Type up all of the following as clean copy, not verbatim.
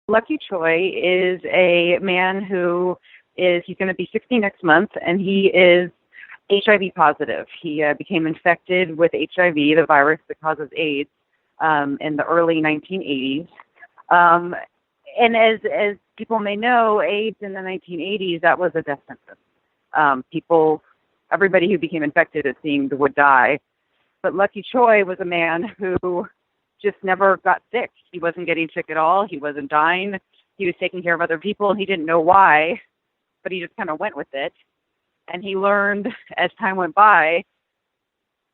Lucky Choi is a man he's going to be 60 next month, and he is HIV positive. He became infected with HIV, the virus that causes AIDS, in the early 1980s. And as people may know, AIDS in the 1980s, that was a death sentence. Everybody who became infected, it seemed, would die. But Lucky Choi was a man who just never got sick. He wasn't getting sick at all. He wasn't dying. He was taking care of other people, and he didn't know why, but he just kind of went with it. And he learned as time went by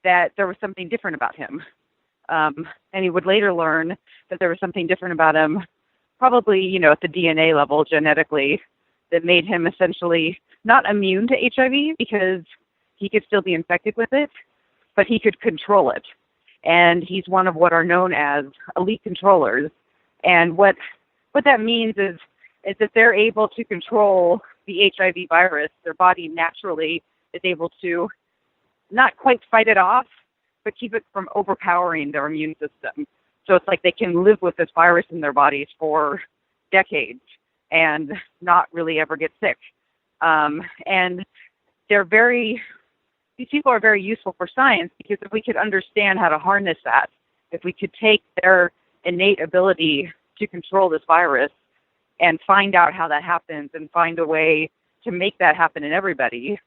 that there was something different about him. And he would later learn that there was something different about him, probably, at the DNA level, genetically, that made him essentially not immune to HIV because he could still be infected with it, but he could control it. And he's one of what are known as elite controllers. And what that means is that they're able to control the HIV virus. Their body naturally is able to not quite fight it off, but keep it from overpowering their immune system. So it's like they can live with this virus in their bodies for decades and not really ever get sick. And these people are very useful for science, because if we could understand how to harness that, if we could take their innate ability to control this virus and find out how that happens and find a way to make that happen in everybody,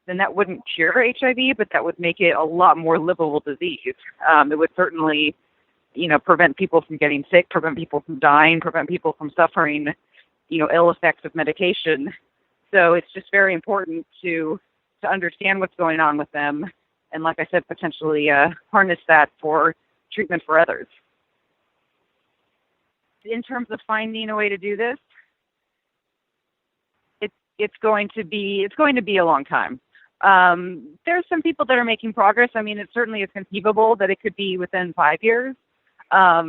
then that wouldn't cure HIV, but that would make it a lot more livable disease. It would certainly, prevent people from getting sick, prevent people from dying, prevent people from suffering, ill effects of medication. So it's just very important to understand what's going on with them, and like I said, potentially harness that for treatment for others. In terms of finding a way to do this, it's going to be a long time. There's some people that are making progress. I mean, it certainly is conceivable that it could be within 5 years. I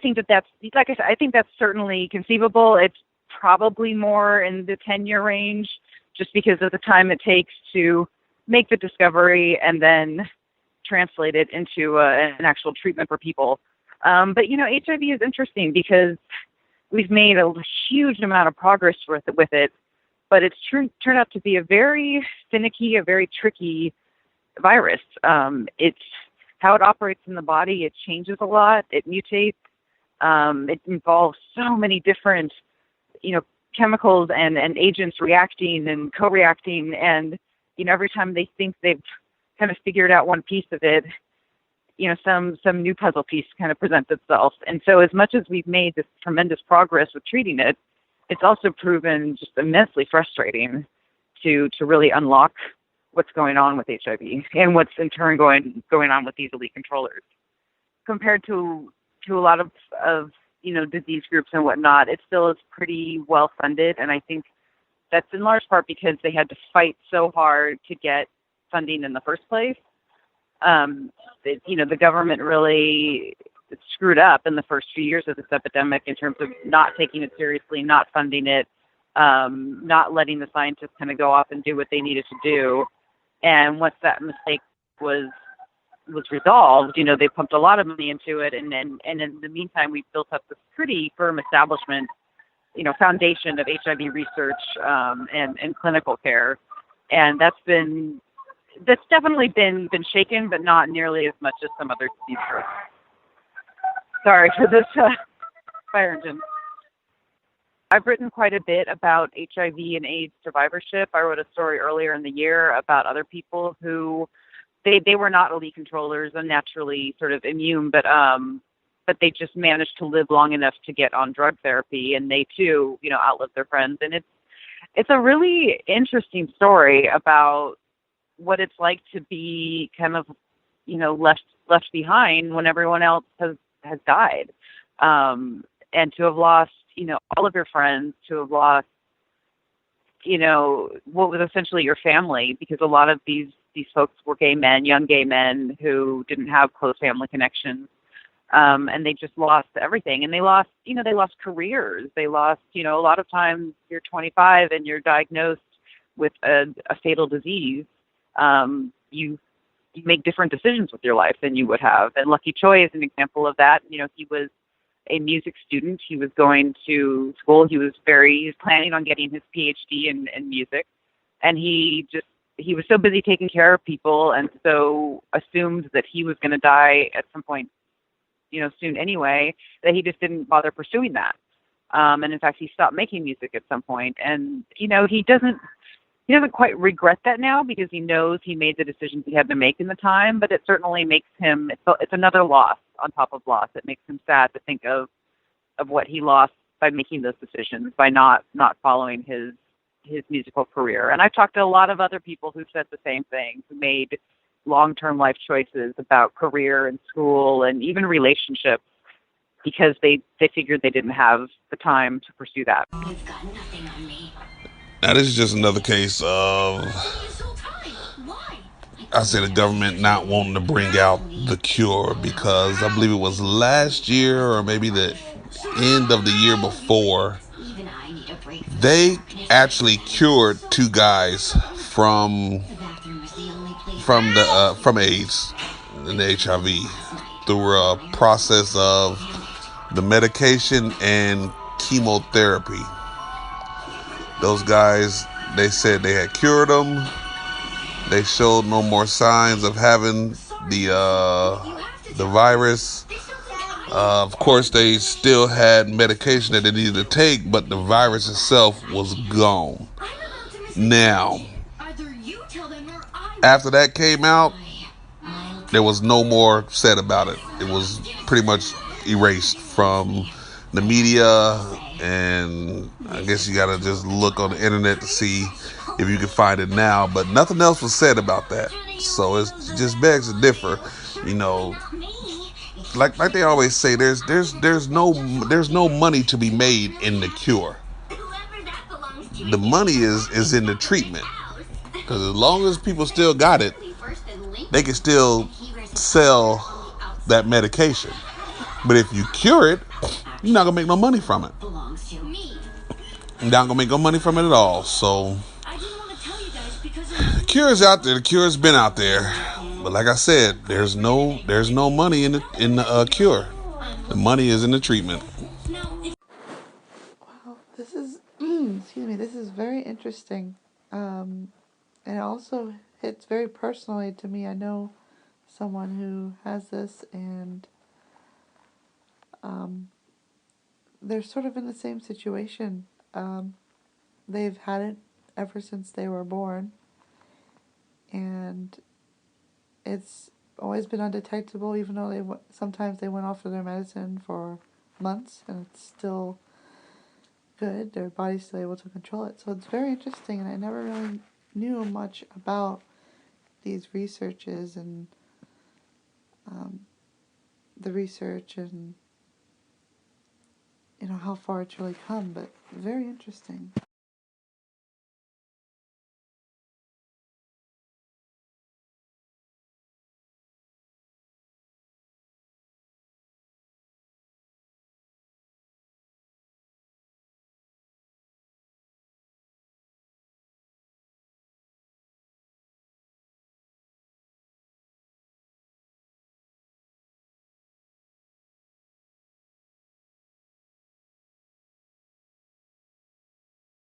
think that's, like I said, I think that's certainly conceivable. It's probably more in the 10-year range, just because of the time it takes to make the discovery and then translate it into an actual treatment for people. But, HIV is interesting because we've made a huge amount of progress with it, but it's turned out to be a very finicky, a very tricky virus. It's how it operates in the body. It changes a lot. It mutates. It involves so many different, chemicals and agents reacting and co-reacting, and every time they think they've kind of figured out one piece of it, some new puzzle piece kind of presents itself. And so as much as we've made this tremendous progress with treating it, it's also proven just immensely frustrating to really unlock what's going on with HIV and what's in turn going on with these elite controllers. Compared to a lot of disease groups and whatnot, it still is pretty well funded, and I think that's in large part because they had to fight so hard to get funding in the first place. The government really screwed up in the first few years of this epidemic in terms of not taking it seriously, not funding it, not letting the scientists kind of go off and do what they needed to do. And once that mistake was resolved, they pumped a lot of money into it, and in the meantime, we've built up this pretty firm establishment, foundation of HIV research and clinical care, and that's definitely been shaken, but not nearly as much as some other disease groups. Sorry for this fire engine. I've written quite a bit about HIV and AIDS survivorship. I wrote a story earlier in the year about other people who they were not elite controllers and naturally sort of immune, but they just managed to live long enough to get on drug therapy, and they too, outlived their friends. And it's a really interesting story about what it's like to be kind of, left behind when everyone else has died, and to have lost, all of your friends, to have lost, what was essentially your family, because a lot of these folks were gay men, young gay men who didn't have close family connections. And they just lost everything. And they lost careers. They lost, a lot of times you're 25 and you're diagnosed with a fatal disease. You make different decisions with your life than you would have. And Lucky Choi is an example of that. He was a music student. He was going to school. He was planning on getting his PhD in music, and he was so busy taking care of people, and so assumed that he was going to die at some point, soon anyway, that he just didn't bother pursuing that. And in fact, he stopped making music at some point, and he doesn't quite regret that now because he knows he made the decisions he had to make in the time, but it certainly makes him, it's another loss on top of loss. It makes him sad to think of what he lost by making those decisions, by not following his musical career. And I've talked to a lot of other people who said the same thing, who made long-term life choices about career and school and even relationships because they figured they didn't have the time to pursue that. You've got nothing on me. Now, this is just another case of, I say, the government not wanting to bring out the cure, because I believe it was last year or maybe the end of the year before, they actually cured two guys from AIDS and the HIV through a process of the medication and chemotherapy. Those guys, they said they had cured them. They showed no more signs of having the virus. Of course, they still had medication that they needed to take, but the virus itself was gone. Now, after that came out, there was no more said about it. It was pretty much erased from the media, and I guess you gotta just look on the internet to see if you can find it now. But nothing else was said about that, so it just begs to differ. You know, like they always say, there's no money to be made in the cure. The money is in the treatment, because as long as people still got it, they can still sell that medication. But if you cure it, you're not gonna make no money from it. You're not gonna make no money from it at all. So the cure is out there. The cure's been out there, but like I said, there's no money in the cure. The money is in the treatment. Wow, this is excuse me. This is very interesting, and it also hits very personally to me. I know someone who has this, and um, they're sort of in the same situation. Um, they've had it ever since they were born, and it's always been undetectable. Even though sometimes they went off of their medicine for months, and it's still good. Their body's still able to control it. So it's very interesting, and I never really knew much about these researches and um, the research and how far it's really come. But very interesting.